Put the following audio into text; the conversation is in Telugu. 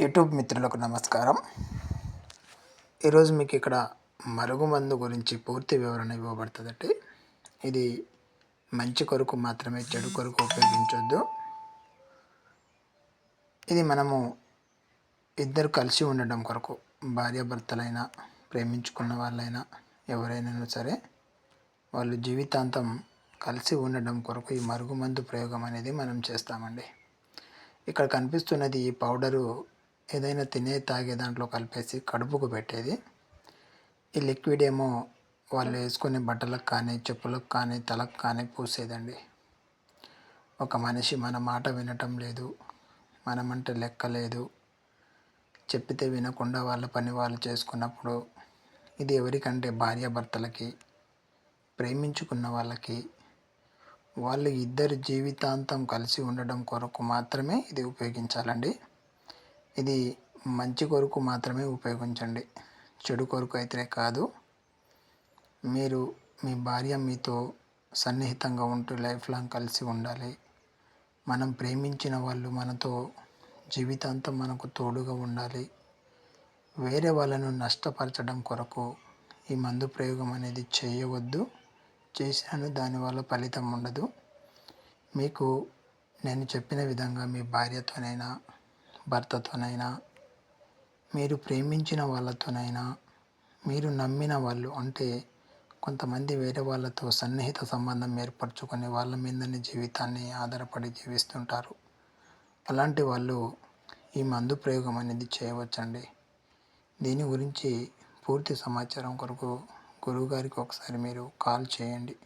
యూట్యూబ్ మిత్రులకు నమస్కారం. ఈరోజు మీకు ఇక్కడ మరుగుమందు గురించి పూర్తి వివరణ ఇవ్వబడుతుందండి. ఇది మంచి కొరకు మాత్రమే, చెడు కొరకు ఉపయోగించొద్దు. ఇది మనము ఇద్దరు కలిసి ఉండడం కొరకు, భార్యాభర్తలైనా, ప్రేమించుకున్న వాళ్ళైనా, ఎవరైనా సరే వాళ్ళు జీవితాంతం కలిసి ఉండడం కొరకు ఈ మరుగుమందు ప్రయోగం అనేది మనం చేస్తామండి. ఇక్కడ కనిపిస్తున్నది ఈ పౌడరు ఏదైనా తినే తాగే దాంట్లో కలిపేసి కడుపుకు పెట్టేది. ఈ లిక్విడ్ ఏమో వాళ్ళు వేసుకునే బట్టలకు కానీ, చెప్పులకు కానీ, తలకు కానీ పూసేదండి. ఒక మనిషి మన మాట వినటం లేదు, మనమంటే లెక్క లేదు, చెప్పితే వినకుండా వాళ్ళ పని వాళ్ళు చేసుకున్నప్పుడు ఇది ఎవరికంటే భార్యాభర్తలకి, ప్రేమించుకున్న వాళ్ళకి, వాళ్ళు ఇద్దరు జీవితాంతం కలిసి ఉండడం కొరకు మాత్రమే ఇది ఉపయోగించాలండి. ఇది మంచి కొరకు మాత్రమే ఉపయోగించండి, చెడు కొరకు అయితే కాదు. మీరు మీ భార్య మీతో సన్నిహితంగా ఉంటూ లైఫ్ లాంగ్ కలిసి ఉండాలి. మనం ప్రేమించిన వాళ్ళు మనతో జీవితాంతం మనకు తోడుగా ఉండాలి. వేరే వాళ్ళను నష్టపరచడం కొరకు ఈ మందు ప్రయోగం అనేది చేయవద్దు. చేసినాను దానివల్ల ఫలితం ఉండదు. మీకు నేను చెప్పిన విధంగా మీ భార్యతోనైనా, భర్తతోనైనా, మీరు ప్రేమించిన వాళ్ళతోనైనా, మీరు నమ్మిన వాళ్ళు అంటే కొంతమంది వేరే వాళ్ళతో సన్నిహిత సంబంధం ఏర్పరచుకొని వాళ్ళ మీదనే జీవితాన్ని ఆధారపడి జీవిస్తుంటారు. అలాంటి వాళ్ళు ఈ మందు ప్రయోగం అనేది చేయవచ్చండి. దీని గురించి పూర్తి సమాచారం కొరకు గురువుగారికి ఒకసారి మీరు కాల్ చేయండి.